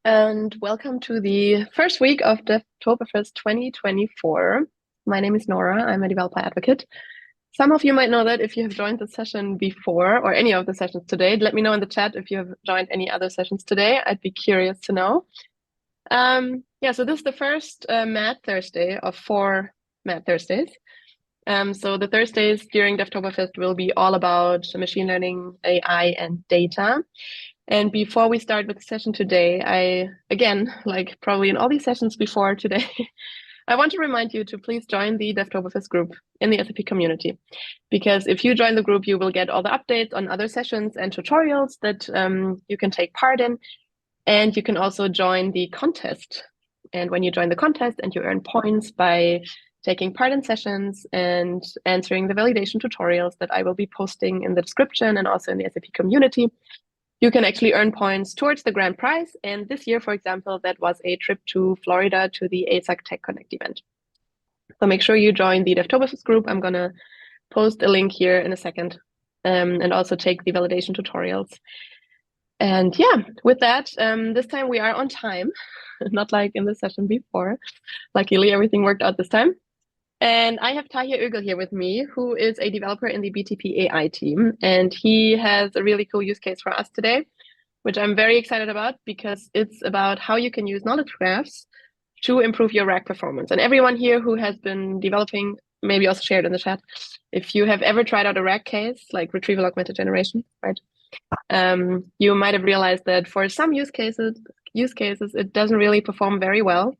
and welcome to the first week of Devtoberfest 2024. My name is Nora. I'm a developer advocate. Some of you might know that if you have joined the session before or any of the sessions today. Let me know in the chat if you have joined any other sessions today. I'd be curious to know. So this is the first Mad Thursday of 4 Mad Thursdays. So the Thursdays during Devtoberfest will be all about machine learning, AI, and data. And before we start with the session today, again, like probably in all these sessions before today, I want to remind you to please join the Devtoberfest group in the SAP community. Because if you join the group, you will get all the updates on other sessions and tutorials that you can take part in. And you can also join the contest. And when you join the contest and you earn points by taking part in sessions and answering the validation tutorials that I will be posting in the description and also in the SAP community, you can actually earn points towards the grand prize. And this year, for example, that was a trip to Florida to the ASAC Tech Connect event. So make sure you join the Devtoberfest group. I'm going to post a link here in a second and also take the validation tutorials. And yeah, with that, this time we are on time, not like in the session before. Luckily, everything worked out this time. And I have Tahir Oegel here with me, who is a developer in the BTP AI team. And he has a really cool use case for us today, which I'm very excited about because it's about how you can use knowledge graphs to improve your RAG performance. And everyone here who has been developing, maybe also shared in the chat, if you have ever tried out a RAG case, like Retrieval Augmented Generation, right? You might have realized that for some use cases, it doesn't really perform very well.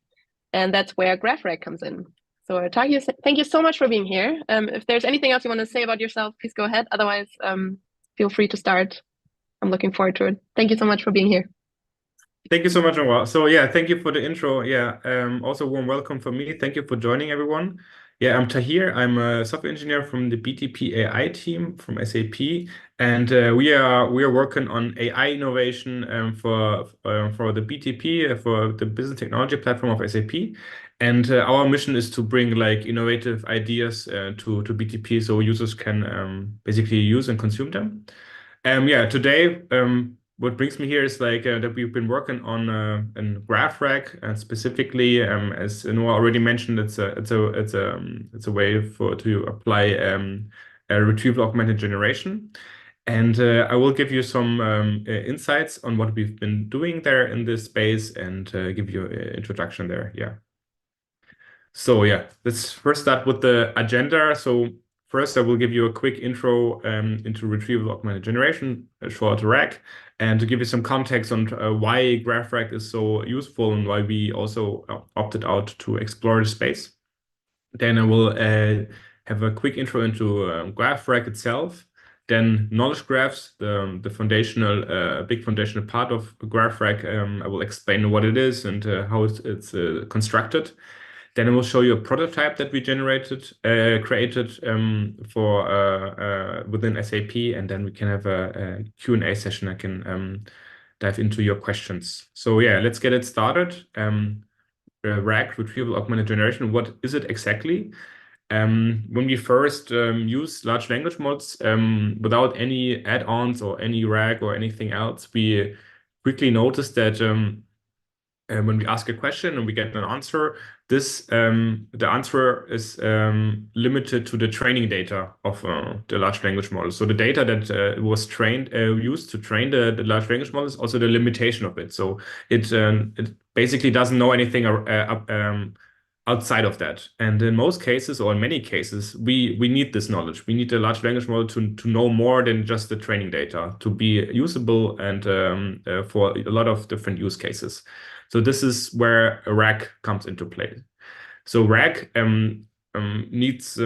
And that's where GraphRag comes in. So Tahir, thank you so much for being here. If there's anything else you want to say about yourself, please go ahead. Otherwise, feel free to start. I'm looking forward to it. Thank you so much for being here. Thank you so much, Nora. So yeah, thank you for the intro. Also warm welcome for me. Thank you for joining, everyone. I'm Tahir. I'm a software engineer from the BTP AI team from SAP, and we are working on AI innovation for the BTP for the business technology platform of SAP. And our mission is to bring like innovative ideas to BTP so users can basically use and consume them. Today. What brings me here is like that we've been working on GraphRag, and specifically, as Noah already mentioned, it's a way to apply a retrieval augmented generation, and I will give you some insights on what we've been doing there in this space and give you an introduction there. So let's first start with the agenda. So first, I will give you a quick intro into retrieval augmented generation, a short RAG, and to give you some context on why GraphRag is so useful and why we also opted out to explore the space. Then I will have a quick intro into GraphRag itself. Then knowledge graphs, the foundational, big foundational part of GraphRag. I will explain what it is and how it's constructed. Then I will show you a prototype that we created for within SAP, and then we can have a Q&A session. I can dive into your questions. So let's get it started. RAG, Retrieval Augmented Generation, what is it exactly? When we first use large language models without any add-ons or any RAG or anything else, we quickly noticed that when we ask a question and we get an answer, the answer is limited to the training data of the large language model. So the data that was used to train the large language model is also the limitation of it. So it basically doesn't know anything outside of that. And in most cases, or in many cases, we need this knowledge. We need the large language model to know more than just the training data to be usable and for a lot of different use cases. So this is where a RAG comes into play. So RAG needs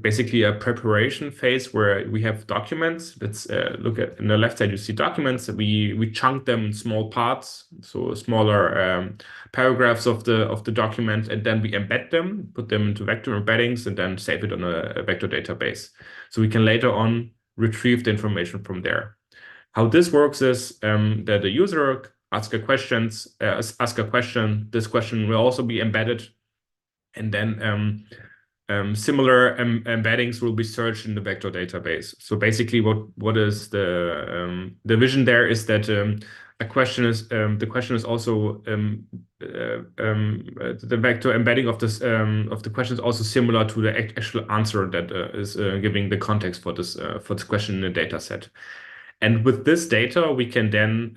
basically a preparation phase where we have documents. Let's look at on the left side. You see documents. We chunk them in small parts, so smaller paragraphs of the document, and then we embed them, put them into vector embeddings, and then save it on a vector database. So we can later on retrieve the information from there. How this works is that the user ask a question. This question will also be embedded, and then similar embeddings will be searched in the vector database. So basically, what is the vision there is that a the question is also the vector embedding of this of the question is also similar to the actual answer that is giving the context for this question in the data set. And with this data, we can then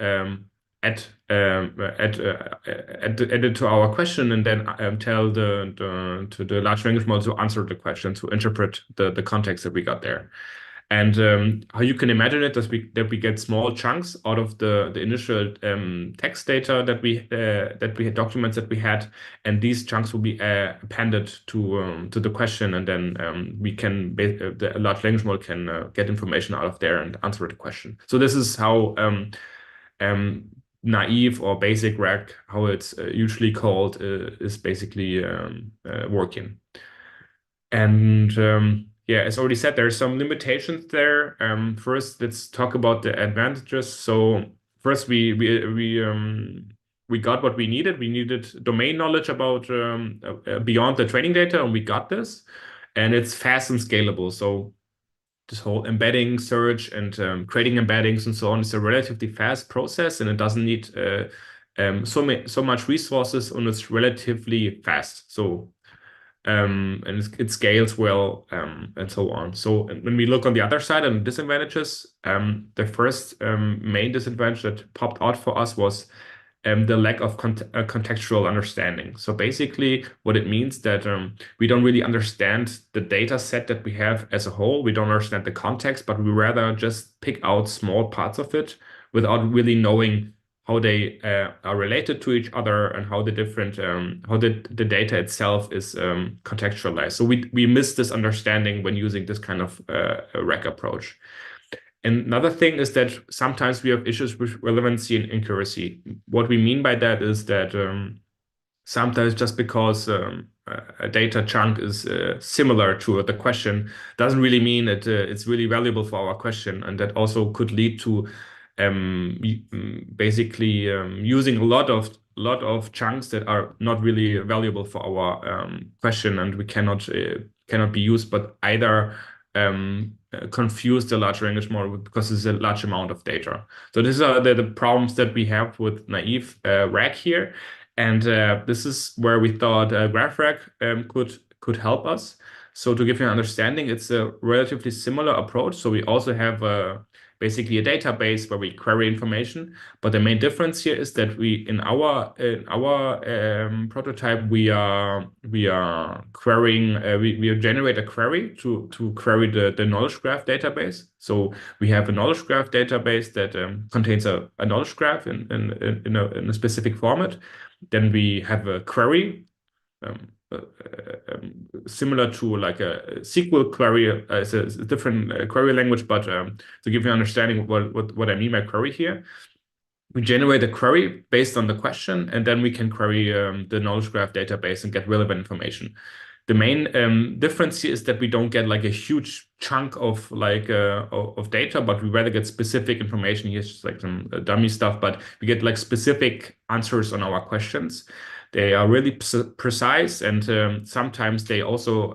add it to our question, and then tell the large language model to answer the question, to interpret the context that we got there. And how you can imagine it is that we get small chunks out of the initial text data that we had, documents that we had, and these chunks will be appended to the question, and then we can the large language model can get information out of there and answer the question. So this is how naive or basic RAG, how it's usually called, is basically working. And yeah, as already said, there are some limitations there. First, let's talk about the advantages. So first, we got what we needed. We needed domain knowledge about beyond the training data, and we got this. And it's fast and scalable. So this whole embedding search and creating embeddings and so on is a relatively fast process, and it doesn't need so much resources, and it's relatively fast. So and it scales well, and so on. So when we look on the other side and disadvantages, the first main disadvantage that popped out for us was the lack of contextual understanding. So basically what it means that we don't really understand the data set that we have as a whole. We don't understand the context, but we rather just pick out small parts of it without really knowing how they are related to each other, and how the different how the data itself is contextualized. So we miss this understanding when using this kind of RAG approach. And another thing is that sometimes we have issues with relevancy and accuracy. What we mean by that is that sometimes just because a data chunk is similar to the question doesn't really mean that it's really valuable for our question, and that also could lead to basically using a lot of chunks that are not really valuable for our question, and we cannot be used, but either confuse the large language model because it's a large amount of data. So these are the problems that we have with naive RAG here, and this is where we thought GraphRag could help us. So to give you an understanding, it's a relatively similar approach. So we also have basically a database where we query information, but the main difference here is that in our prototype we are querying we generate a query to query the knowledge graph database. So we have a knowledge graph database that contains a knowledge graph in a specific format. Then we have a query. Similar to like a SQL query, it's a different query language, but to give you an understanding of what I mean by query here, we generate a query based on the question, and then we can query the knowledge graph database and get relevant information. The main difference here is that we don't get like a huge chunk of like of data, but we rather get specific information. Here's like some dummy stuff, but we get like specific answers on our questions. They are really precise, and sometimes they also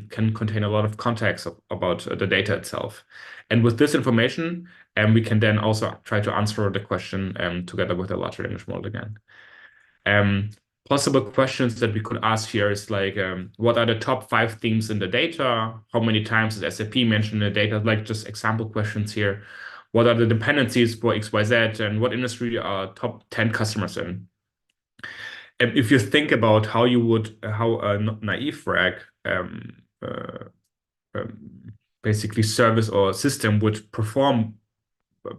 can contain a lot of context about the data itself. And with this information, we can then also try to answer the question together with a large language model again. Possible questions that we could ask here is like, what are the top 5 themes in the data? How many times is SAP mentioned in the data? Like just example questions here. What are the dependencies for XYZ, and what industry are top 10 customers in? If you think about how a naive RAG basically service or system would perform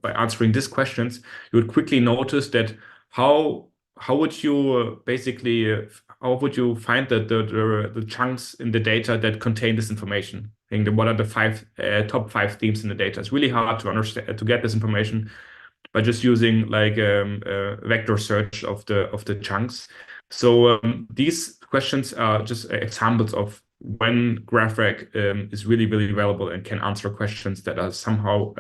by answering these questions, you would quickly notice that how would you how would you find the chunks in the data that contain this information? And what are the top 5 themes in the data? It's really hard to understand, to get this information by just using like vector search of the chunks. So these questions are just examples of when GraphRag is really valuable and can answer questions that are somehow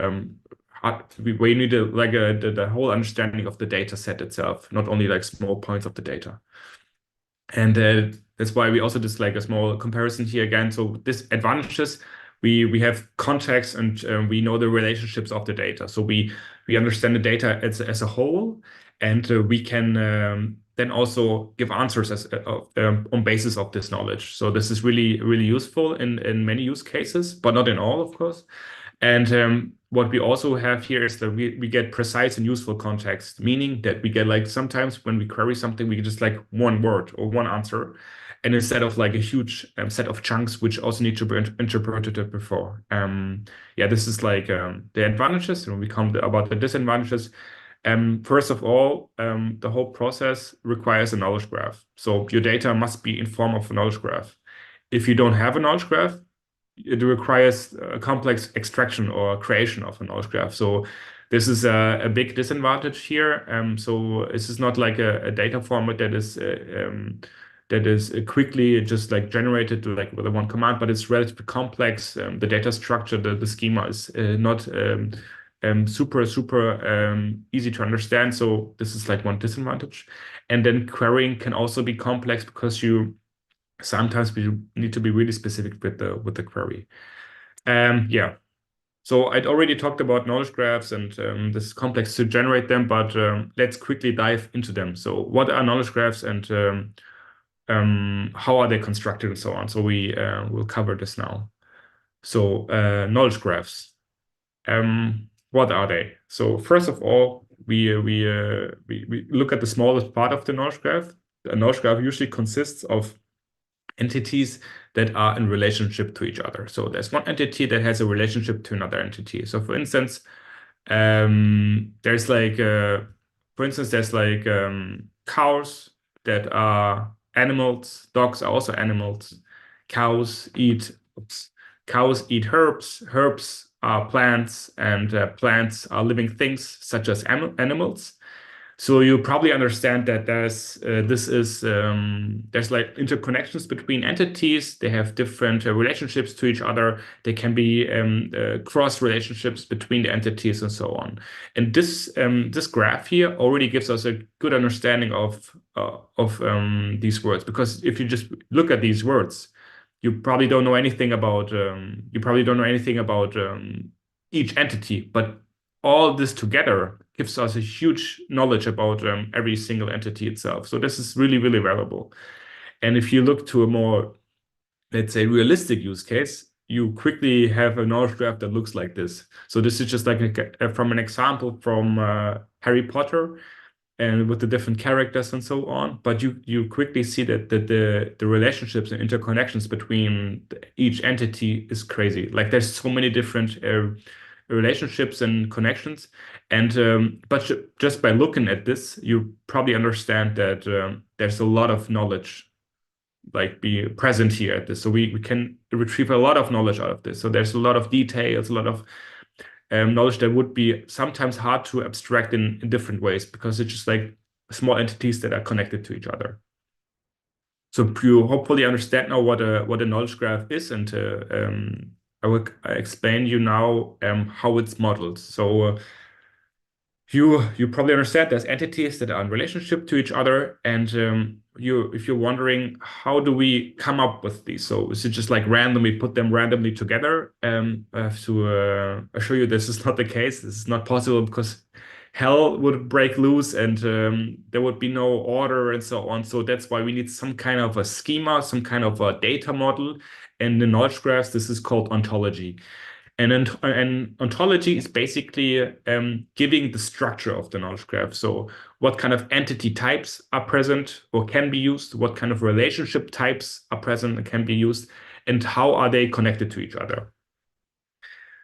hard, where you need the whole understanding of the data set itself, not only like small points of the data. And that's why we also just like a small comparison here again. So this advantages, we have context, and we know the relationships of the data. So we we understand the data as a whole, and we can then also give answers on basis of this knowledge. So this is really useful in many use cases, but not in all, of course. And what we also have here is that we get precise and useful context, meaning that we get like sometimes when we query something, we get just like one word or one answer. And instead of like a huge set of chunks, which also need to be interpreted before. Yeah, this is like the advantages. When we come about the disadvantages, first of all, the whole process requires a knowledge graph. So your data must be in form of a knowledge graph. If you don't have a knowledge graph, it requires a complex extraction or creation of a knowledge graph. So this is a big disadvantage here. So this is not like a data format that is quickly just like generated like with a one command, but it's relatively complex. The data structure, the schema is not super easy to understand. So this is like one disadvantage. And then querying can also be complex because sometimes we need to be really specific with the query. Yeah. So I'd already talked about knowledge graphs, and this is complex to generate them, but let's quickly dive into them. So what are knowledge graphs, and how are they constructed, and so on. So we will cover this now. So knowledge graphs. What are they? So first of all, we look at the smallest part of the knowledge graph. A knowledge graph usually consists of entities that are in relationship to each other. So there's one entity that has a relationship to another entity. So for instance, there's like cows that are animals. Dogs are also animals. Cows eat herbs. Herbs are plants, and plants are living things such as animals. So you probably understand that there's like interconnections between entities. They have different relationships to each other. There can be cross relationships between the entities and so on. And this graph here already gives us a good understanding of these words, because if you just look at these words, you probably don't know anything about each entity, but all this together gives us a huge knowledge about every single entity itself. So this is really valuable. And if you look to a more, let's say, realistic use case, you quickly have a knowledge graph that looks like this. So this is just like from an example from Harry Potter, and with the different characters and so on. But you quickly see that the relationships and interconnections between each entity is crazy. Like there's so many different relationships and connections. And but just by looking at this, you probably understand that there's a lot of knowledge like be present here at this. So we can retrieve a lot of knowledge out of this. So there's a lot of details, a lot of knowledge that would be sometimes hard to abstract in different ways, because it's just like small entities that are connected to each other. So you hopefully understand now what a knowledge graph is, and I will explain you now how it's modeled. So you probably understand there's entities that are in relationship to each other, and if you're wondering how do we come up with these, so is it just like randomly put them randomly together? I have to assure you this is not the case. This is not possible, because hell would break loose, and there would be no order and so on. So that's why we need some kind of a schema, some kind of a data model. And in knowledge graphs, this is called ontology. And an ontology is basically giving the structure of the knowledge graph. So what kind of entity types are present or can be used, what kind of relationship types are present and can be used, and how are they connected to each other.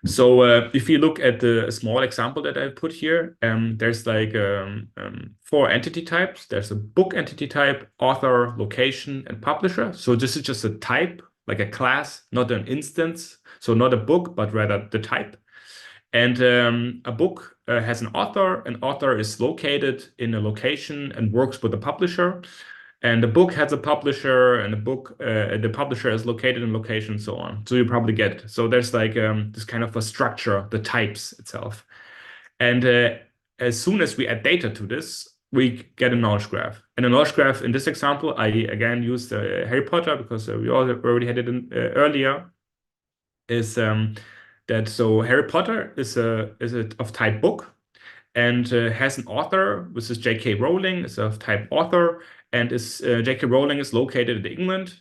So if you look at the small example that I put here, there's like 4 entity types. There's a book entity type, author, location, and publisher. So this is just a type, like a class, not an instance. So not a book, but rather the type. And a book has an author. An author is located in a location and works with a publisher. And the book has a publisher, and the publisher is located in location, and so on. So you probably get it. So there's like this kind of a structure, the types itself. And as soon as we add data to this, we get a knowledge graph. And a knowledge graph in this example, I again used Harry Potter, because we already had it earlier. Is that so? Harry Potter is a of type book, and has an author. This is J.K. Rowling, is of type author, and J.K. Rowling is located in England,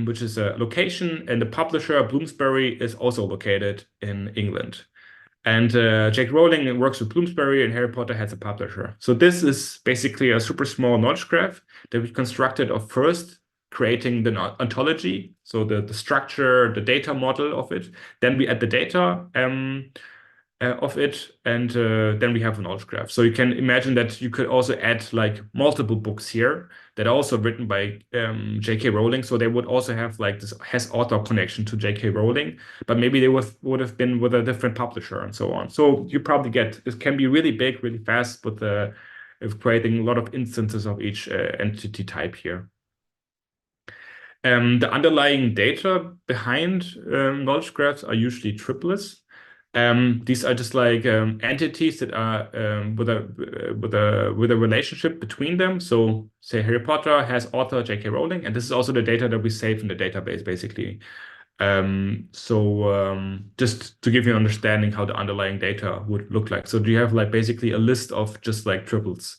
which is a location, and the publisher Bloomsbury is also located in England. And J.K. Rowling works with Bloomsbury, and Harry Potter has a publisher. So this is basically a super small knowledge graph that we constructed of first creating the ontology, so the structure, the data model of it. Then we add the data of it, and then we have a knowledge graph. So you can imagine that you could also add like multiple books here that are also written by J.K. Rowling. So they would also have like this has author connection to J.K. Rowling, but maybe they would have been with a different publisher and so on. So you probably get it can be really big, really fast with creating a lot of instances of each entity type here. The underlying data behind knowledge graphs are usually triplets. These are just like entities that are with a relationship between them. So, say Harry Potter has author J.K. Rowling, and this is also the data that we save in the database, basically. Just to give you an understanding how the underlying data would look like. So, do you have like basically a list of just like triples,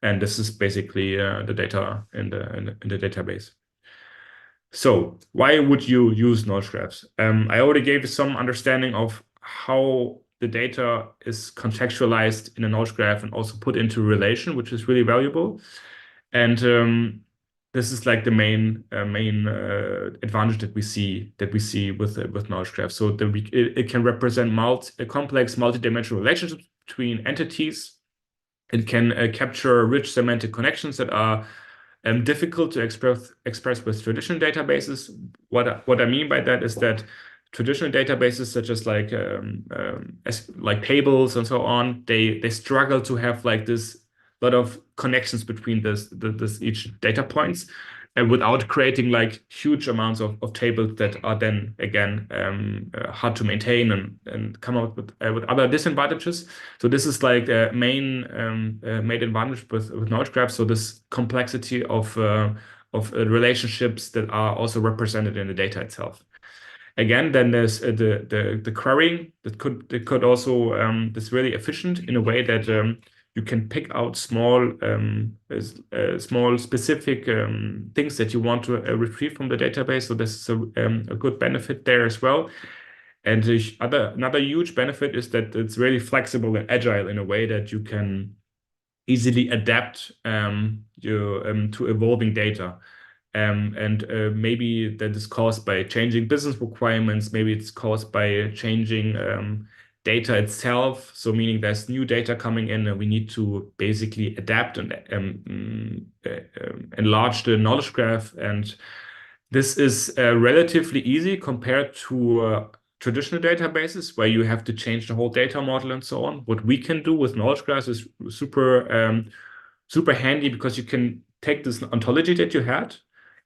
and this is basically the data in the database. So why would you use knowledge graphs? I already gave you some understanding of how the data is contextualized in a knowledge graph and also put into relation, which is really valuable. And this is like the main advantage that we see with knowledge graphs. So it can represent complex multidimensional relationships between entities. It can capture rich semantic connections that are difficult to express with traditional databases. What I mean by that is that traditional databases, such as like tables and so on, they struggle to have like this lot of connections between this each data points, and without creating like huge amounts of tables that are then again hard to maintain and come up with other disadvantages. So this is like a main advantage with knowledge graphs. So this complexity of relationships that are also represented in the data itself. Again, then there's the querying that could also that's really efficient in a way that you can pick out small specific things that you want to retrieve from the database. So this is a good benefit there as well. And another huge benefit is that it's really flexible and agile in a way that you can easily adapt to evolving data. Maybe that is caused by changing business requirements. Maybe it's caused by changing data itself. So meaning there's new data coming in and we need to basically adapt and enlarge the knowledge graph. And this is relatively easy compared to traditional databases where you have to change the whole data model and so on. What we can do with knowledge graphs is super handy because you can take this ontology that you had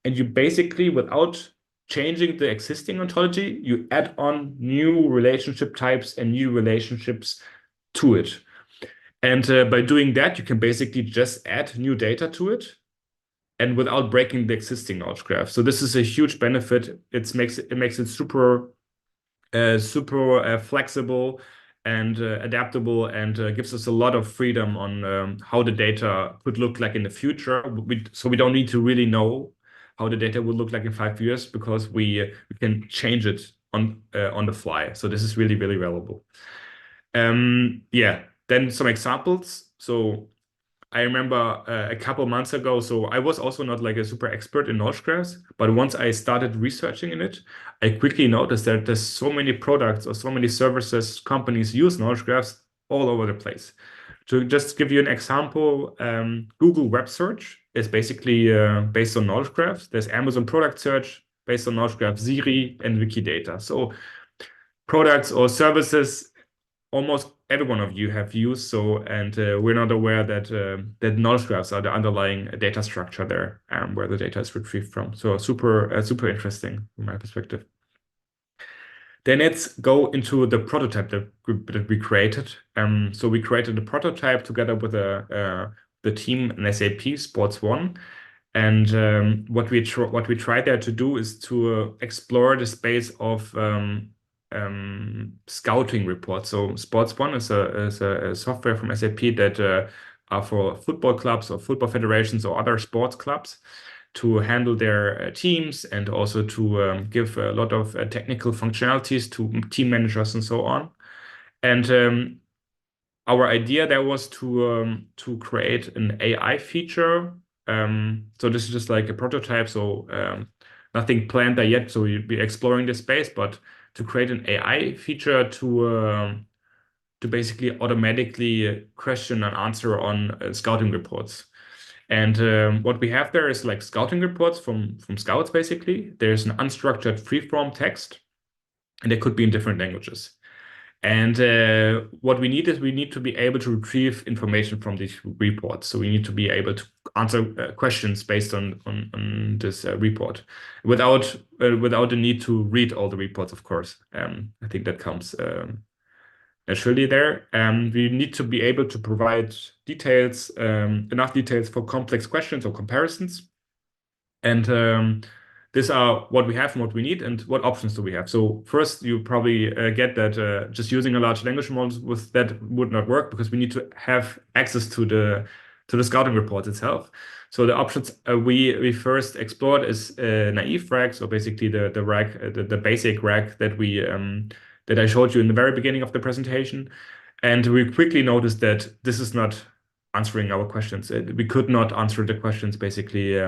and you basically, without changing the existing ontology, you add on new relationship types and new relationships to it. And by doing that, you can basically just add new data to it and without breaking the existing knowledge graph. So this is a huge benefit. It makes it super flexible and adaptable, and gives us a lot of freedom on how the data could look like in the future. So we don't need to really know how the data will look like in 5 years because we can change it on the fly. So this is really, really valuable. Yeah, then some examples. So I remember a couple months ago, so I was also not like a super expert in knowledge graphs, but once I started researching in it, I quickly noticed that there's so many products or so many services companies use knowledge graphs all over the place. To just give you an example, Google Web Search is basically based on knowledge graphs. There's Amazon Product Search based on knowledge graphs, Siri, and Wikidata. So products or services almost every one of you have used. So, and we're not aware that that knowledge graphs are the underlying data structure there, where the data is retrieved from. So super interesting from my perspective. Then let's go into the prototype that we created. So we created a prototype together with the team in SAP SportsOne. And what we tried there to do is to explore the space of scouting reports. So SportsOne is a software from SAP that are for football clubs or football federations or other sports clubs to handle their teams and also to give a lot of technical functionalities to team managers and so on. And our idea there was to create an AI feature. So this is just like a prototype, so nothing planned there yet. So we'll be exploring the space, but to create an AI feature to basically automatically question and answer on scouting reports. And what we have there is like scouting reports from scouts, basically. There's an unstructured free-form text, and they could be in different languages. And what we need is we need to be able to retrieve information from these reports. So we need to be able to answer questions based on this report without the need to read all the reports, of course. I think that comes naturally there. We need to be able to provide details, enough details for complex questions or comparisons. And these are what we have and what we need and what options do we have. So first, you probably get that just using a large language model with that would not work because we need to have access to the scouting report itself. So the options we first explored is naive RAG, so basically the RAG, the basic RAG that I showed you in the very beginning of the presentation. And we quickly noticed that this is not answering our questions. We could not answer the questions basically.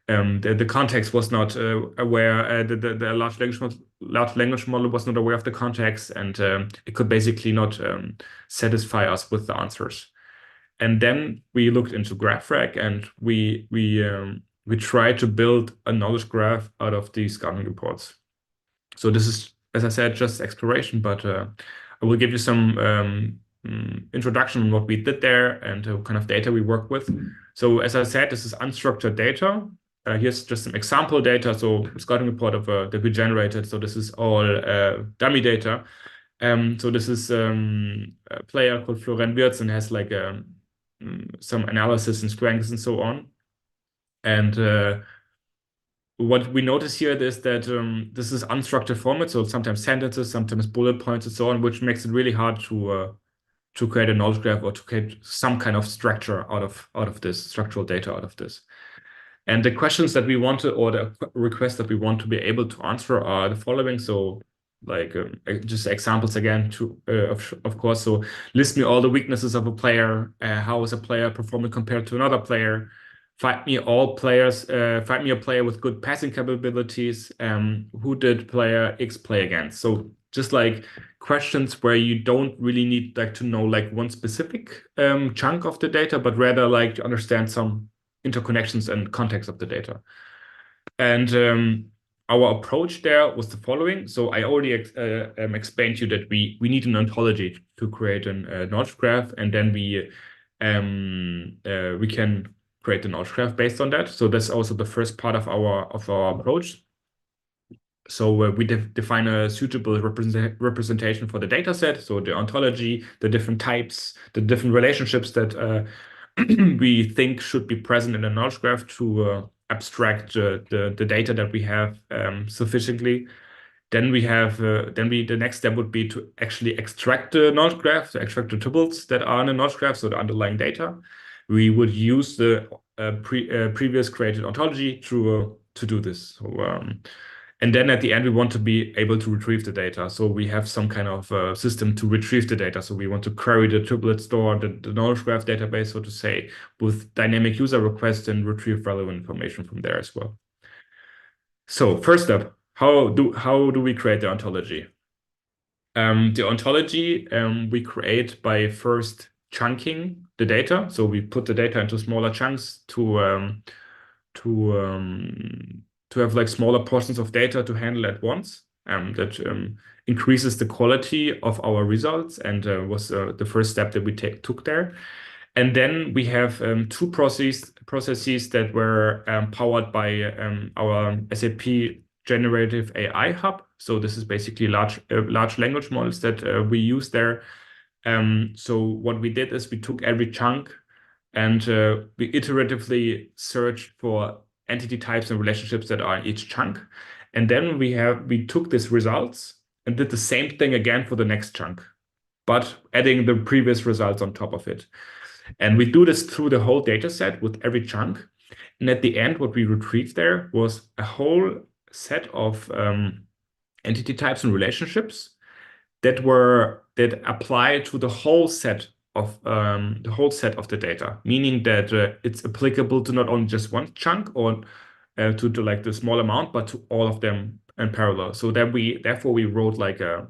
The context was not aware. The large language model was not aware of the context, and it could basically not satisfy us with the answers. And then we looked into GraphRag, and we tried to build a knowledge graph out of these scouting reports. So this is, as I said, just exploration, but I will give you some introduction on what we did there and what kind of data we work with. So as I said, this is unstructured data. Here's just some example data. So scouting report of that we generated. So this is all dummy data. So this is a player called Florian Wirtz and has like some analysis and strengths and so on. And what we notice here is that this is unstructured format. So sometimes sentences, sometimes bullet points and so on, which makes it really hard to create a knowledge graph or to create some kind of structure out of this structural data out of this. And the questions that we want to, or the requests that we want to be able to answer are the following. So like just examples again, of course. So list me all the weaknesses of a player. How is a player performing compared to another player? Find me all players. Find me a player with good passing capabilities. Who did player X play against? So just like questions where you don't really need like to know like one specific chunk of the data, but rather like to understand some interconnections and context of the data. And our approach there was the following. So I already explained to you that we need an ontology to create a knowledge graph, and then we can create a knowledge graph based on that. So that's also the first part of our approach. So we define a suitable representation for the data set. So the ontology, the different types, the different relationships that we think should be present in a knowledge graph to abstract the data that we have sufficiently. Then the next step would be to actually extract the knowledge graph, to extract the tuples that are in the knowledge graph, so the underlying data. We would use the previous created ontology to do this. So, and then at the end, we want to be able to retrieve the data. So we have some kind of system to retrieve the data. So we want to query the tuple store, the knowledge graph database, so to say, with dynamic user requests and retrieve relevant information from there as well. So first up, how do we create the ontology? The ontology we create by first chunking the data. So we put the data into smaller chunks to have like smaller portions of data to handle at once. That increases the quality of our results, and was the first step that we took there. And then we have two processes that were powered by our SAP Generative AI Hub. So this is basically large language models that we use there. So what we did is we took every chunk and we iteratively searched for entity types and relationships that are in each chunk. And then we took these results and did the same thing again for the next chunk, but adding the previous results on top of it. And we do this through the whole data set with every chunk. And at the end, what we retrieved there was a whole set of entity types and relationships that apply to the whole set of the data, meaning that it's applicable to not only just one chunk or to like the small amount, but to all of them in parallel. So that therefore we wrote like a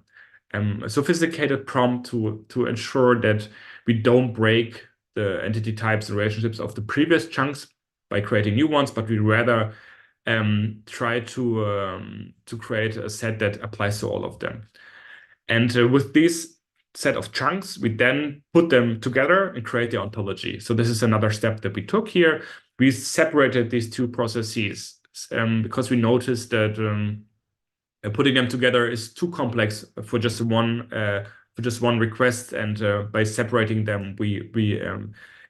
sophisticated prompt to ensure that we don't break the entity types and relationships of the previous chunks by creating new ones, but we rather try to create a set that applies to all of them. And with this set of chunks, we then put them together and create the ontology. So this is another step that we took here. We separated these two processes because we noticed that putting them together is too complex for just one request. And by separating them, we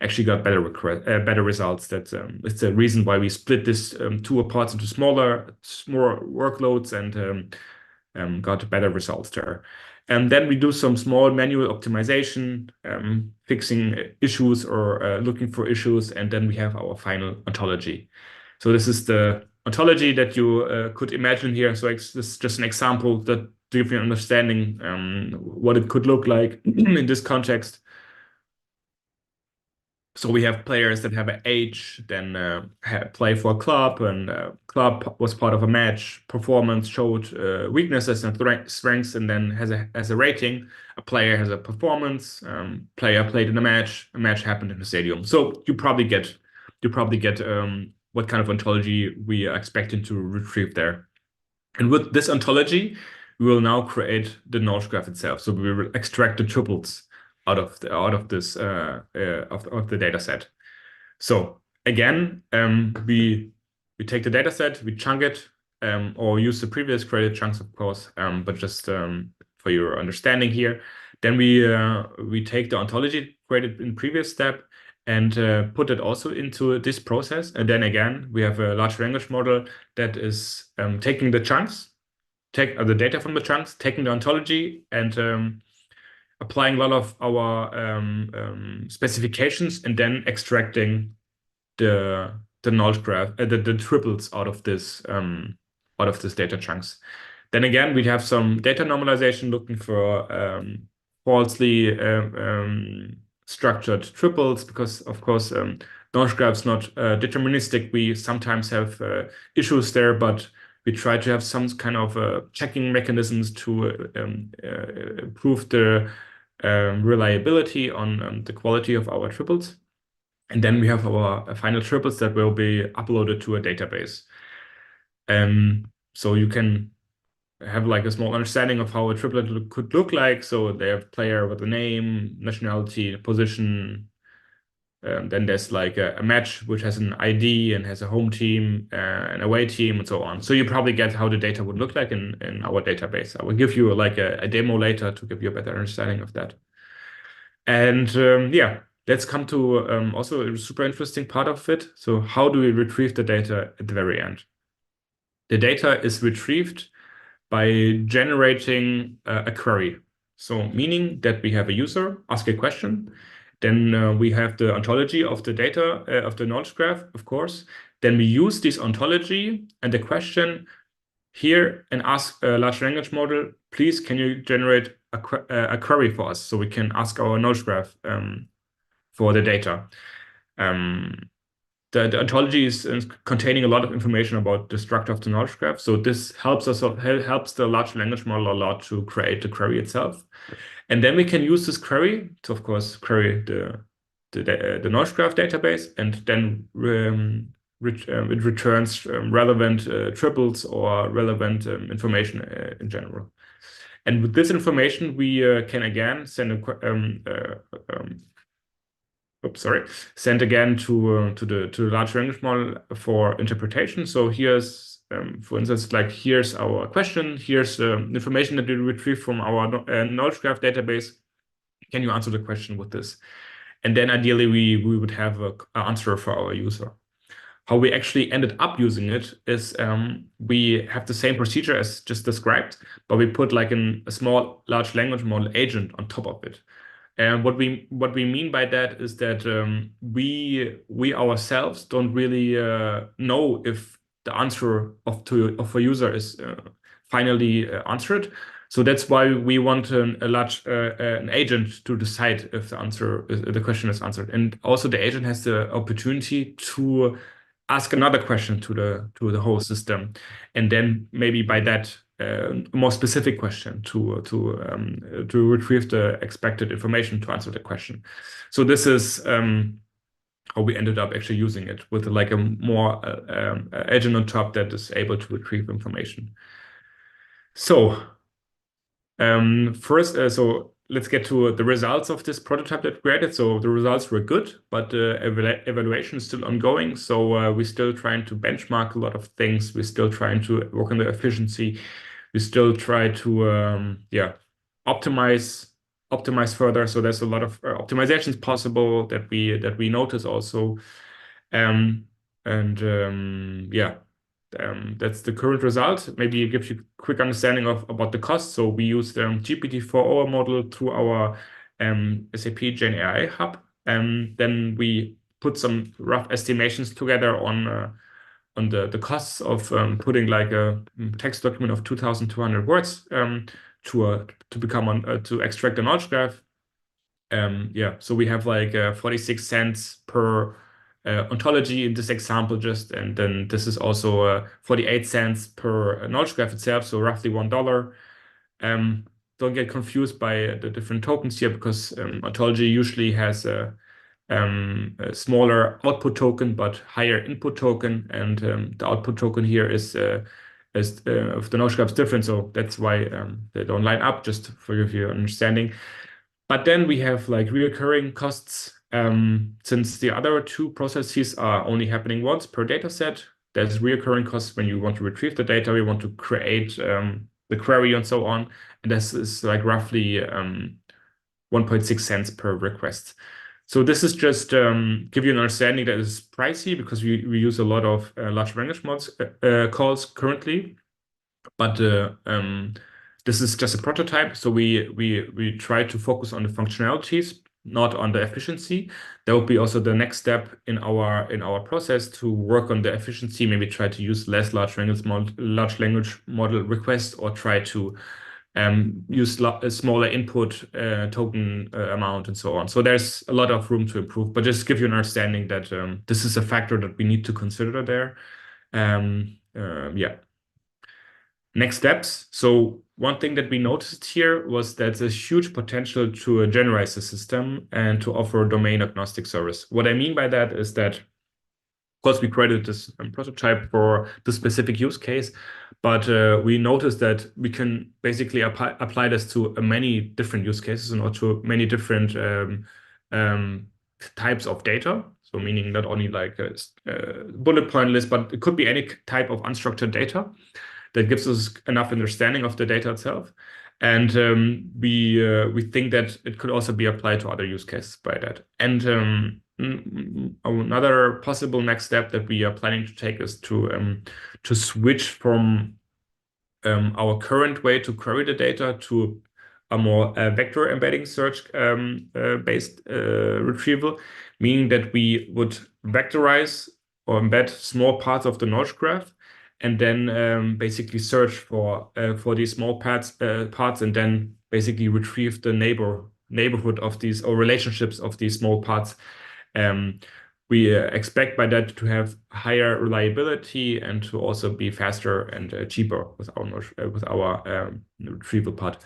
actually got better results. That's it's the reason why we split this two parts into smaller workloads and got better results there. And then we do some small manual optimization, fixing issues or looking for issues, and then we have our final ontology. So this is the ontology that you could imagine here. So this is just an example that to give you an understanding what it could look like in this context. So we have players that have an age, then play for a club, and club was part of a match. Performance showed weaknesses and strengths, and then has a rating. A player has a performance. Player played in a match. A match happened in the stadium. So you probably get what kind of ontology we are expecting to retrieve there. And with this ontology, we will now create the knowledge graph itself. So we will extract the tuples out of the data set. So again, we take the data set, we chunk it, or use the previous created chunks, of course, but just for your understanding here. Then we take the ontology created in the previous step and put it also into this process. And then again, we have a large language model that is taking the chunks, the data from the chunks, taking the ontology, and applying a lot of our specifications, and then extracting the knowledge graph, the triples out of this data chunks. Then again, we have some data normalization looking for falsely structured triples, because of course knowledge graph's not deterministic. We sometimes have issues there, but we try to have some kind of checking mechanisms to improve the reliability on the quality of our triples. And then we have our final triples that will be uploaded to a database. So you can have like a small understanding of how a triplet could look like. So they have player with a name, nationality, position. Then there's like a match which has an ID and has a home team, an away team, and so on. So you probably get how the data would look like in our database. I will give you like a demo later to give you a better understanding of that. And yeah, let's come to also a super interesting part of it. So how do we retrieve the data at the very end? The data is retrieved by generating a query. So meaning that we have a user ask a question, then we have the ontology of the data of the knowledge graph, of course. Then we use this ontology and the question here and ask a large language model, please, can you generate a query for us so we can ask our knowledge graph for the data. The ontology is containing a lot of information about the structure of the knowledge graph. So this helps the large language model a lot to create the query itself. And then we can use this query to, of course, query the knowledge graph database, and then it returns relevant triples or relevant information in general. And with this information, we can again send send again to the large language model for interpretation. So here's, for instance, like here's our question, here's information that we retrieve from our knowledge graph database. Can you answer the question with this? And then ideally we would have an answer for our user. How we actually ended up using it is we have the same procedure as just described, but we put like a small large language model agent on top of it. And what we mean by that is that we ourselves don't really know if the answer of a user is finally answered. So that's why we want an agent to decide if the question is answered, and also the agent has the opportunity to ask another question to the whole system, and then maybe by that a more specific question to retrieve the expected information to answer the question. So this is how we ended up actually using it with like a more agent on top that is able to retrieve information. So first, so let's get to the results of this prototype that we created. So the results were good, but the evaluation is still ongoing. So we're still trying to benchmark a lot of things. We're still trying to work on the efficiency. We still try to optimize further. So there's a lot of optimizations possible that we notice also. That's the current result. Maybe it gives you a quick understanding about the cost. So we use the GPT-4o model through our SAP Gen AI hub. And then we put some rough estimations together on the costs of putting like a text document of 2,200 words to extract a knowledge graph. So we have like 46 cents per ontology in this example and then this is also 48 cents per knowledge graph itself, so roughly $1. Don't get confused by the different tokens here because ontology usually has a smaller output token but higher input token, and the output token here is of the knowledge graph is different, so that's why they don't line up, just for your understanding. But then we have like recurring costs. Since the other two processes are only happening once per data set, there's recurring costs when you want to retrieve the data, we want to create the query and so on. And this is like roughly 1.6 cents per request. So this is just give you an understanding that is pricey because we use a lot of large language models calls currently. But this is just a prototype, so we try to focus on the functionalities, not on the efficiency. That would be also the next step in our process to work on the efficiency. Maybe try to use less large language model requests, or try to use a smaller input token amount and so on. So there's a lot of room to improve, but just give you an understanding that this is a factor that we need to consider there. Next steps. So one thing that we noticed here was that there's huge potential to generalize the system and to offer domain agnostic service. What I mean by that is that, of course, we created this prototype for the specific use case, but we noticed that we can basically apply this to many different use cases and also many different types of data. So meaning not only like a bullet point list, but it could be any type of unstructured data that gives us enough understanding of the data itself. And we think that it could also be applied to other use cases by that. And another possible next step that we are planning to take is to switch from our current way to query the data to a more vector embedding search based retrieval, meaning that we would vectorize or embed small parts of the knowledge graph and then basically search for these small parts and then basically retrieve the neighborhood of these or relationships of these small parts. We expect by that to have higher reliability and to also be faster and cheaper with our retrieval part.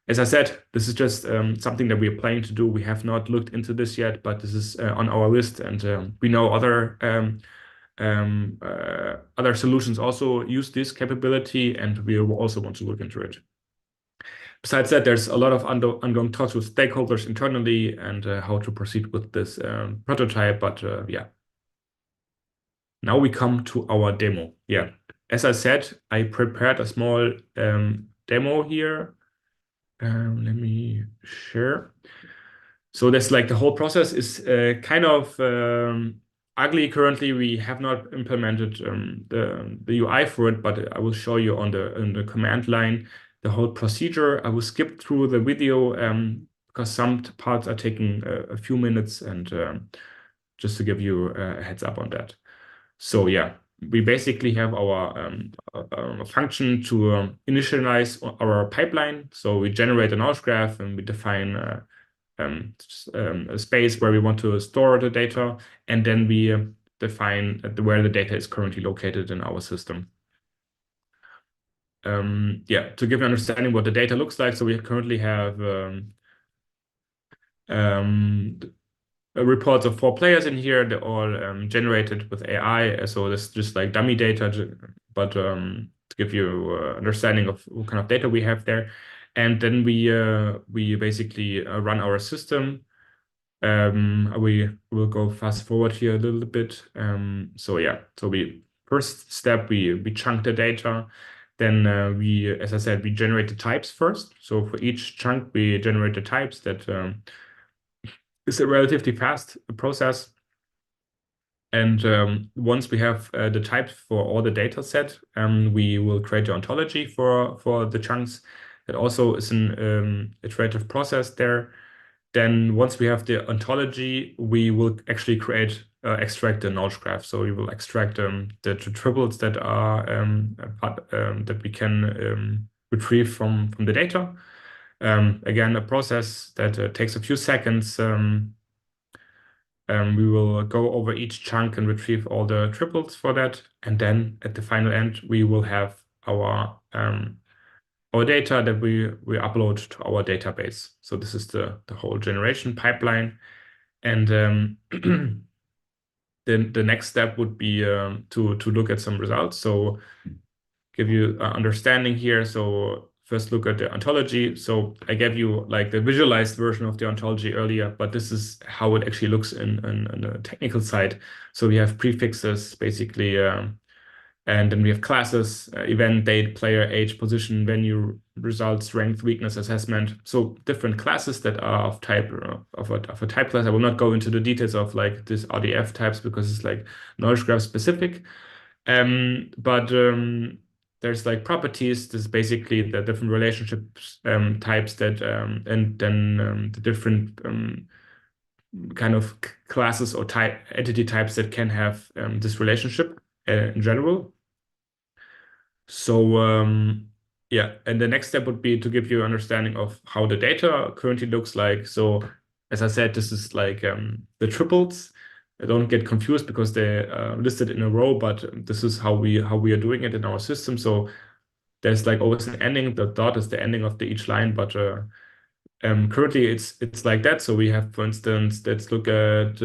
As I said, this is just something that we are planning to do. We have not looked into this yet, but this is on our list, and we know other solutions also use this capability, and we also want to look into it. Besides that, there's a lot of ongoing talks with stakeholders internally and how to proceed with this prototype. But now we come to our demo. Yeah, as I said, I prepared a small demo here. Let me share. So that's like the whole process is kind of ugly currently. We have not implemented the UI for it, but I will show you on the command line the whole procedure. I will skip through the video because some parts are taking a few minutes, and just to give you a heads up on that. So yeah, we basically have our function to initialize our pipeline. So we generate a knowledge graph and we define a space where we want to store the data, and then we define where the data is currently located in our system. Yeah, to give an understanding what the data looks like, so we currently have reports of 4 players in here. They're all generated with AI, so this is just like dummy data, but to give you understanding of what kind of data we have there. And then we basically run our system. We will go fast forward here a little bit. So yeah, so we first step we chunk the data. Then we, as I said, we generate the types first. So for each chunk, we generate the types. That is a relatively fast process. And once we have the types for all the data set, we will create the ontology for the chunks. That also is an iterative process there. Then once we have the ontology, we will actually extract the knowledge graph. So we will extract the triples that are that we can retrieve from the data. Again, a process that takes a few seconds. We will go over each chunk and retrieve all the triples for that. And then at the final end, we will have our data that we upload to our database. So this is the whole generation pipeline. And the next step would be to look at some results. So give you an understanding here. So first look at the ontology. So I gave you like the visualized version of the ontology earlier, but this is how it actually looks in the technical side. So we have prefixes basically, and then we have classes, event, date, player, age, position, venue, result, strength, weakness, assessment. So different classes that are of type of a type class. I will not go into the details of like this RDF types because it's like knowledge graph specific. But there's like properties. This is basically the different relationships types that and then the different kind of classes or entity types that can have this relationship in general. So yeah, and the next step would be to give you an understanding of how the data currently looks like. So as I said, this is like the triples. Don't get confused because they're listed in a row, but this is how we are doing it in our system. So there's like always an ending. The dot is the ending of each line, but currently it's like that. So we have, for instance, let's look at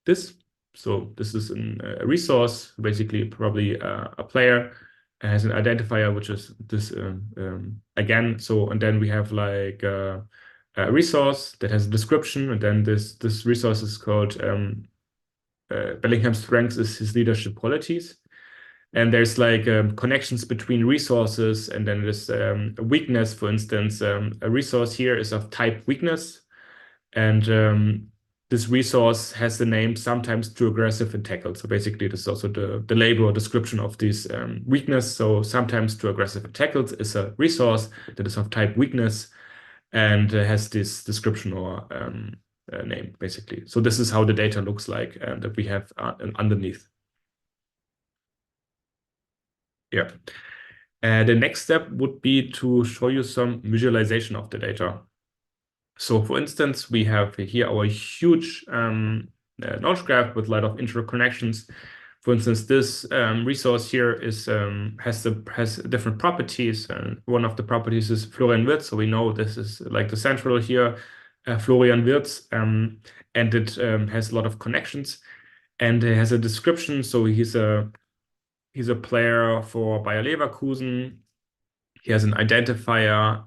this. So this is a resource, basically probably a player has an identifier, which is this again. So and then we have like a resource that has a description, and then this resource is called Bellingham's strengths is his leadership qualities. And there's like connections between resources, and then there's a weakness. For instance, a resource here is of type weakness, and this resource has the name sometimes too aggressive and tackled. So basically, this is also the label or description of this weakness. So sometimes too aggressive and tackled is a resource that is of type weakness and has this description or name, basically. So this is how the data looks like that we have underneath. Yeah. The next step would be to show you some visualization of the data. So for instance, we have here our huge knowledge graph with a lot of interconnections. For instance, this resource here has different properties. And one of the properties is Florian Wirtz. So we know this is like the central here, Florian Wirtz, and it has a lot of connections. And it has a description. So he's a player for Bayer Leverkusen. He has an identifier.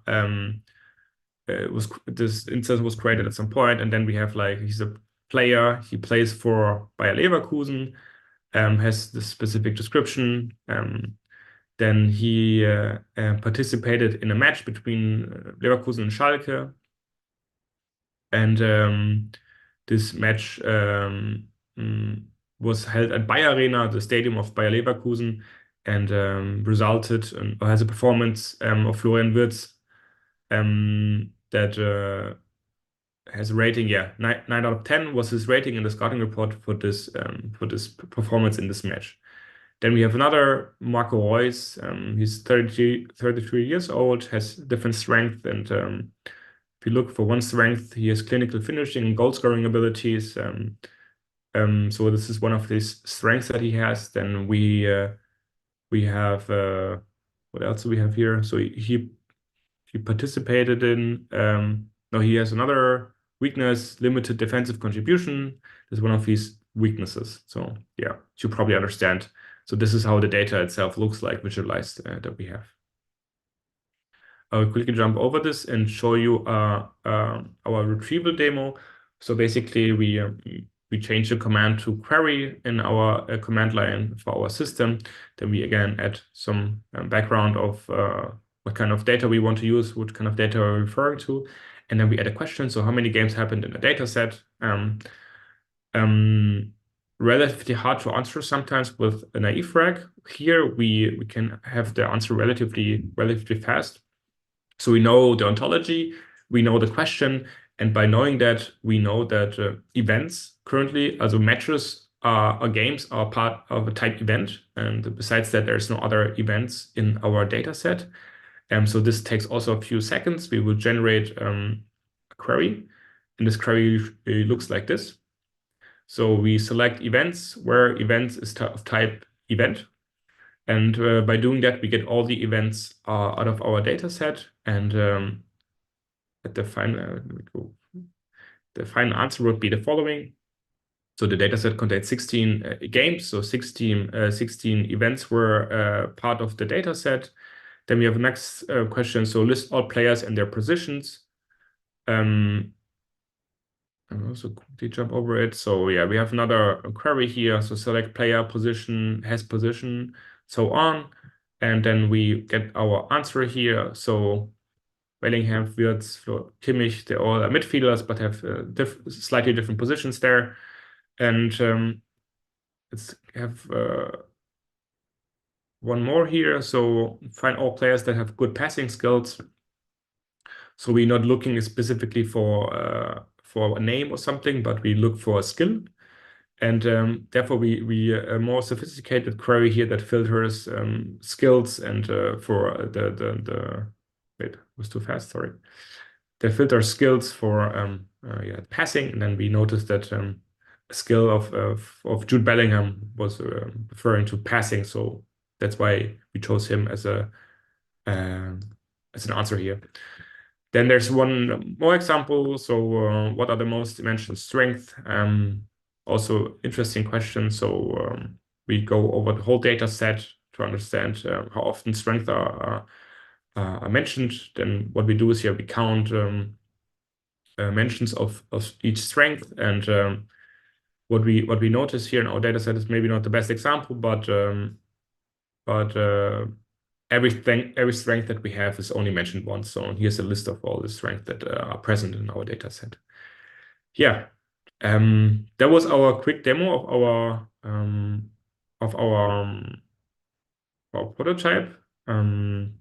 This instance was created at some point, and then we have like he's a player. He plays for Bayer Leverkusen. Has this specific description. Then he participated in a match between Leverkusen and Schalke, and this match was held at Bayer Arena, the stadium of Bayer Leverkusen, and resulted in, or has a performance of Florian Wirtz that has a rating, 9 out of 10 was his rating in the scouting report for this performance in this match. Then we have another Marco Reus. He's 33 years old, has different strength, and if you look for one strength, he has clinical finishing and goal scoring abilities. So this is one of his strengths that he has. Then we have what else do we have here? So he participated in no, he has another weakness, limited defensive contribution. This is one of his weaknesses. So yeah, you probably understand. So this is how the data itself looks like visualized that we have. I'll quickly jump over this and show you our retrieval demo. So basically, we change the command to query in our command line for our system. Then we again add some background of what kind of data we want to use, what kind of data we're referring to, and then we add a question. So how many games happened in a data set? Relatively hard to answer sometimes with a naive rag. Here we can have the answer relatively fast. So we know the ontology, we know the question, and by knowing that, we know that events currently, also matches or games, are part of a type event. And besides that, there's no other events in our data set. So this takes also a few seconds. We will generate a query, and this query looks like this. So we select events where events is of type event. And by doing that, we get all the events out of our data set. And at the final, the final answer would be the following. So the data set contains 16 games. So 16 events were part of the data set. Then we have the next question. So list all players and their positions. I'll also quickly jump over it. So yeah, we have another query here. So select player, position, has position, so on. And then we get our answer here. So Bellingham, Wirtz, Kimmich, they're all midfielders, but have slightly different positions there. And let's have one more here. So find all players that have good passing skills. So we're not looking specifically for a name or something, but we look for a skill. And therefore, we a more sophisticated query here that filters skills and for wait, it was too fast, sorry. They filter skills for passing, and then we noticed that a skill of Jude Bellingham was referring to passing, so that's why we chose him as an answer here. Then there's one more example. So what are the most mentioned strengths? Also interesting question. So we go over the whole data set to understand how often strengths are mentioned. Then what we do is here we count mentions of each strength. And what we notice here in our data set is maybe not the best example, but every strength that we have is only mentioned once. So here's a list of all the strengths that are present in our data set. Yeah, that was our quick demo of our prototype. And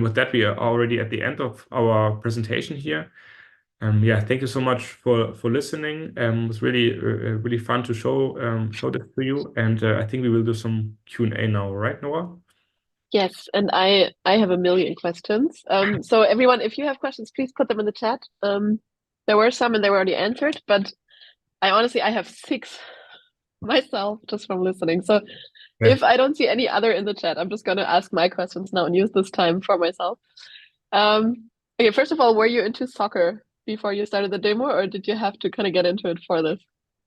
with that, we are already at the end of our presentation here. Yeah, thank you so much for listening. It was really fun to show this to you. And I think we will do some Q&A now, right, Noah? Yes, and I have a million questions. So everyone, if you have questions, please put them in the chat. There were some and they were already answered, but I have 6 myself just from listening. So Yeah. if I don't see any other in the chat, I'm just going to ask my questions now and use this time for myself. Okay, first of all, were you into soccer before you started the demo, or did you have to kind of get into it for this?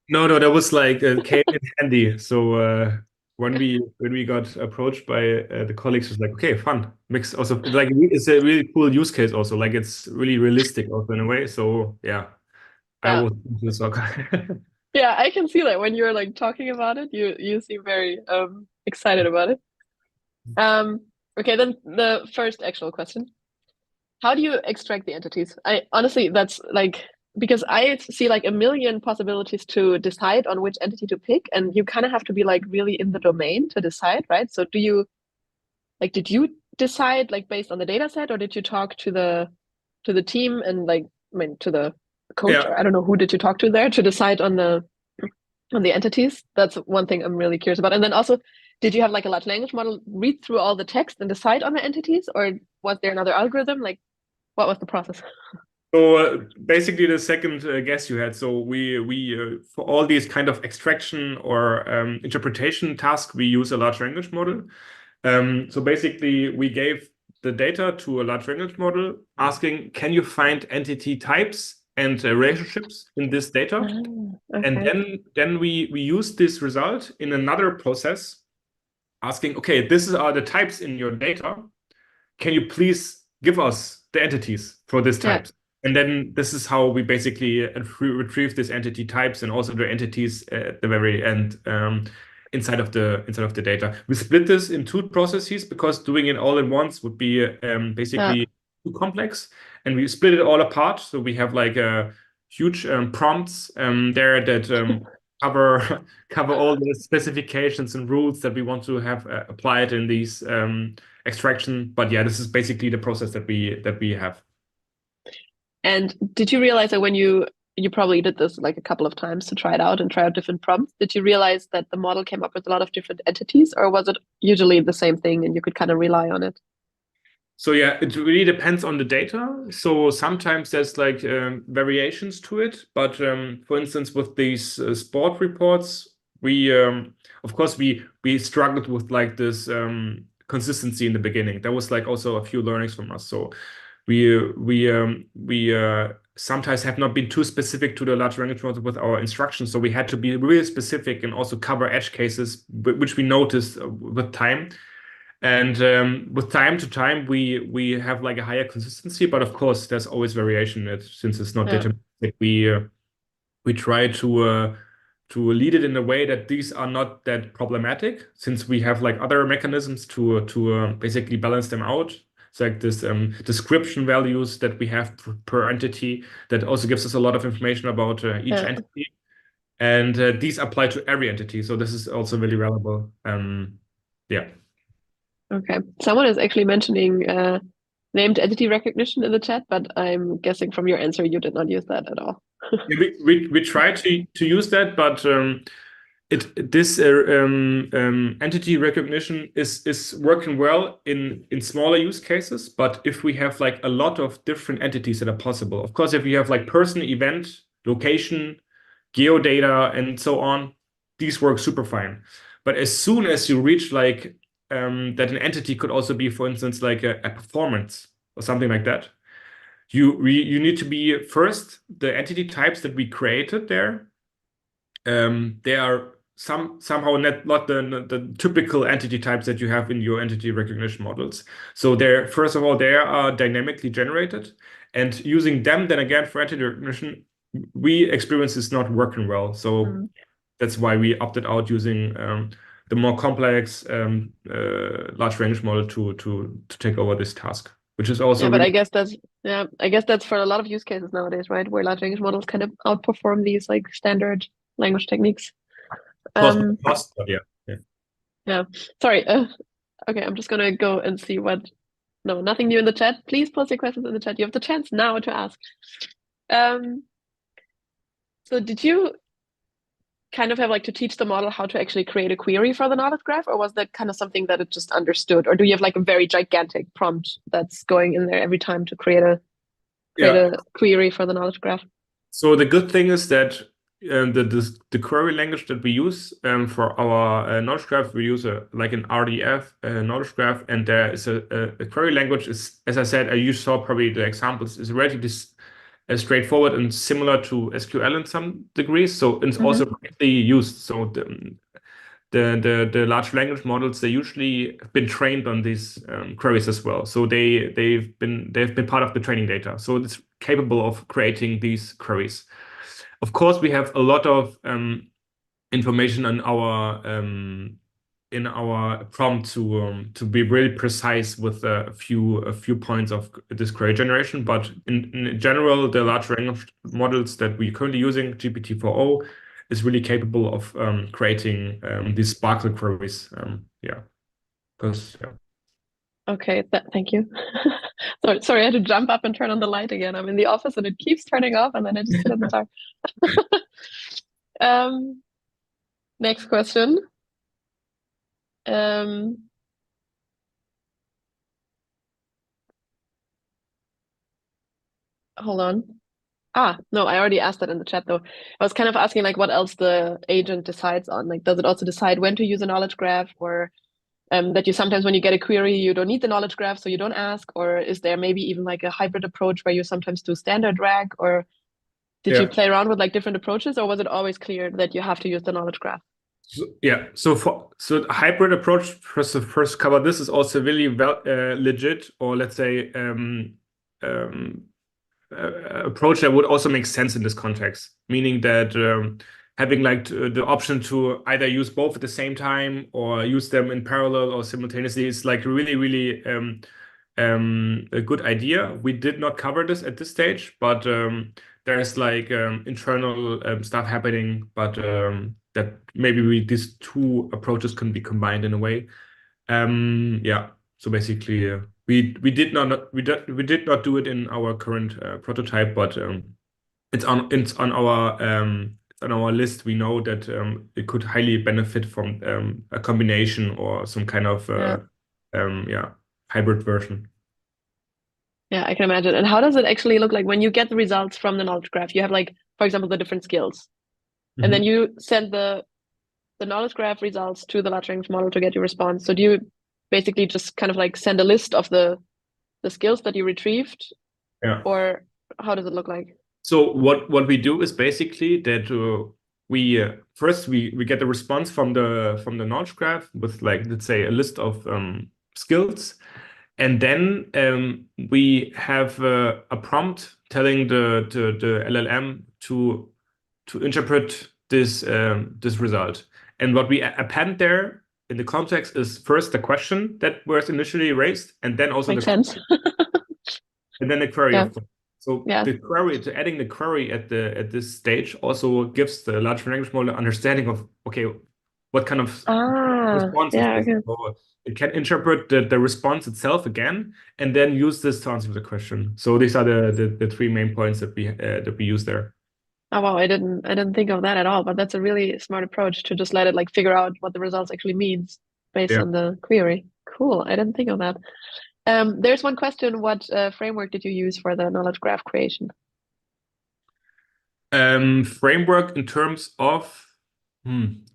No, that was like came in handy. So when we got approached by the colleagues, it was like, okay, fun. Mix also like it's a really cool use case also. Like it's really realistic also in a way. So yeah, I Yeah. was into soccer. Yeah, I can see that when you're like talking about it, you seem very excited about it. Okay, then the first actual question. How do you extract the entities? I honestly, that's like because I see like a million possibilities to decide on which entity to pick, and you kind of have to be like really in the domain to decide, right? So did you decide like based on the data set, or did you talk to the team and like, I mean, to the coach, Yeah. or I don't know, who did you talk to there to decide on the entities? That's one thing I'm really curious about. And then also, did you have like a large language model read through all the text and decide on the entities, or was there another algorithm? Like, what was the process? So basically, the second guess you had. So we for all these kind of extraction or interpretation tasks, we use a large language model. So basically, we gave the data to a large language model, asking, "Can you find entity types and relationships in this data?" And Okay. then we use this result in another process, asking, "Okay, this are the types in your data. Can you please give us the entities for these Yeah. types?" And then this is how we basically retrieve these entity types and also the entities at the very end, inside of the data. We split this in two processes because doing it all in once would be Yeah. basically too complex, and we split it all apart. So we have like a huge prompts there that cover cover all the specifications and rules that we want to have applied in these extraction. But yeah, this is basically the process that we have. And did you realize that when you probably did this like a couple of times to try it out and try out different prompts, did you realize that the model came up with a lot of different entities, or was it usually the same thing and you could kind of rely on it? So yeah, it really depends on the data. So sometimes there's like variations to it. But for instance, with these sport reports, we of course we struggled with like this consistency in the beginning. There was like also a few learnings from us. So we sometimes have not been too specific to the large language model with our instructions. So we had to be really specific and also cover edge cases, which we noticed with time. And with time to time, we have like a higher consistency, but of course, there's always variation. Since it's not Yeah. deterministic, we try to lead it in a way that these are not that problematic, since we have like other mechanisms to basically balance them out. It's like this description values that we have per entity that also gives us a lot of information about each Yeah. entity, and these apply to every entity. So this is also really valuable. Yeah. Okay. Someone is actually mentioning named entity recognition in the chat, but I'm guessing from your answer you did not use that at all. Yeah, we try to use that, but this entity recognition is working well in smaller use cases. But if we have like a lot of different entities that are possible, of course, if you have like person, event, location, geodata, and so on, these work super fine. But as soon as you reach like that an entity could also be, for instance, like a performance or something like that, you need to be first the entity types that we created there. They are somehow not the typical entity types that you have in your entity recognition models. So they're first of all they are dynamically generated, and using them then again for entity recognition, we experience is not working well. So Mm. that's why we opted out using the more complex large language model to take over this task, which is also Yeah, but really I guess that's for a lot of use cases nowadays, right? Where large language models kind of outperform these like standard language techniques. Um, cost, but yeah. Yeah. yeah. Sorry. Okay, I'm just gonna go and see what. No, nothing new in the chat. Please post your questions in the chat. You have the chance now to ask. Um, so did you kind of have like to teach the model how to actually create a query for the knowledge graph, or was that kind of something that it just understood? Or do you have like a very gigantic prompt that's going in there every time to create Yeah. a query for the knowledge graph? So the good thing is that the query language that we use for our knowledge graph, we use like an RDF knowledge graph, and there is a query language is, as I said, you saw probably the examples, is relatively straightforward and similar to SQL in some degrees. So it's also Mm-hmm. widely used. So the large language models, they usually have been trained on these queries as well. So they've been part of the training data. So it's capable of creating these queries. Of course, we have a lot of information on our in our prompt to be really precise with a few points of this query generation. But in general, the large language models that we're currently using, GPT-4o, is really capable of creating these sparkle queries. Yeah, because yeah. Okay, thank you. Sorry, I had to jump up and turn on the light again. I'm in the office and it keeps turning off, and then I just sit in the dark. Next question. Hold on. No, I already asked that in the chat though. I was kind of asking like what else the agent decides on. Like, does it also decide when to use a knowledge graph, or that you sometimes when you get a query, you don't need the knowledge graph, so you don't ask? Or is there maybe even like a hybrid approach where you sometimes do standard RAG? Or did you play around with like different approaches, or was it always clear that you have to use the knowledge graph? So hybrid approach first cover this is also really legit, or let's say approach that would also make sense in this context, meaning that having like the option to either use both at the same time or use them in parallel or simultaneously is like really a good idea. We did not cover this at this stage, but there's like internal stuff happening, but that maybe these two approaches can be combined in a way. Yeah. So basically, we did not do it in our current prototype, but it's on our list. We know that it could highly benefit from a combination or some kind of hybrid version. Yeah, I can imagine. And how does it actually look like when you get the results from the knowledge graph? You have like, for example, the different skills, and then you send the knowledge graph results to the large language model to get your response. So do you basically just kind of like send a list of the skills that you retrieved, or how does it look like? So what we do is basically that we first we get the response from the knowledge graph with like, let's say, a list of skills, and then we have a prompt telling the LLM to interpret this result. And what we append there in the context is first the question that was initially raised, and then also Makes sense. and then the query, Yeah. of course. So the query, adding the query at this stage also gives the large language model understanding of, okay, what kind of response is this? Okay. So it can interpret the response itself again, and then use this to answer the question. So these are the three main points that we use there. Oh wow, I didn't think of that at all, but that's a really smart approach to just let it like figure out what the results actually means based on the query. Cool. I didn't think of that. There's one question. What framework did you use for the knowledge graph creation? Framework in terms of I'm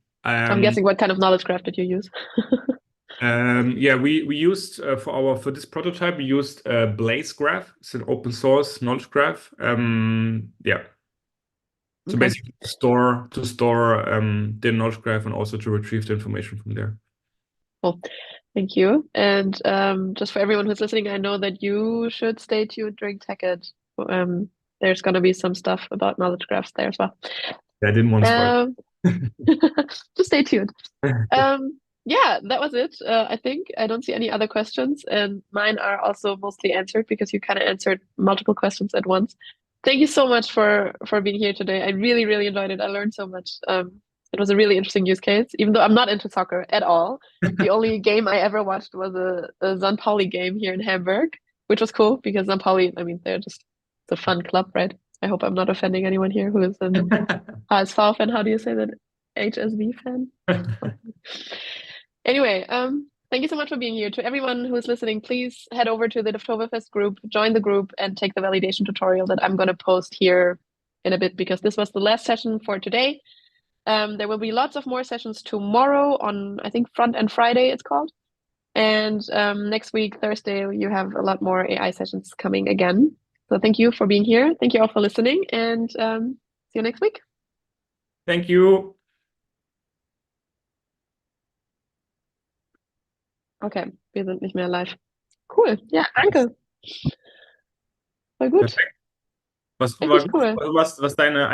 guessing what kind of knowledge graph did you use? we used for this prototype, we used Blaze Graph. It's an open source knowledge graph. So basically to store the knowledge graph and also to retrieve the information from there. Cool. Thank you. And just for everyone who's listening, I know that you should stay tuned during TechEd. There's going to be some stuff about knowledge graphs there as well. I didn't want to spoil. Just stay tuned. Yeah, that was it. I think I don't see any other questions, and mine are also mostly answered because you kind of answered multiple questions at once. Thank you so much for being here today. I really enjoyed it. I learned so much. It was a really interesting use case, even though I'm not into soccer at all. The only game I ever watched was a St. Pauli game here in Hamburg, which was cool because St. Pauli, I mean, it's a fun club, right? I hope I'm not offending anyone here who is an HSV fan. How do you say that? HSV fan? Anyway, thank you so much for being here. To everyone who is listening, please head over to the Devtoberfest group, join the group, and take the validation tutorial that I'm going to post here in a bit, because this was the last session for today. There will be lots of more sessions tomorrow on, I think, Front End Friday it's called. And next week, Thursday, you have a lot more AI sessions coming again. So thank you for being here. Thank you all for listening, and see you next week. Thank you. Okay, wir sind nicht mehr live. Cool, ja, danke. Voll gut. Perfekt. Was Richtig cool. was deine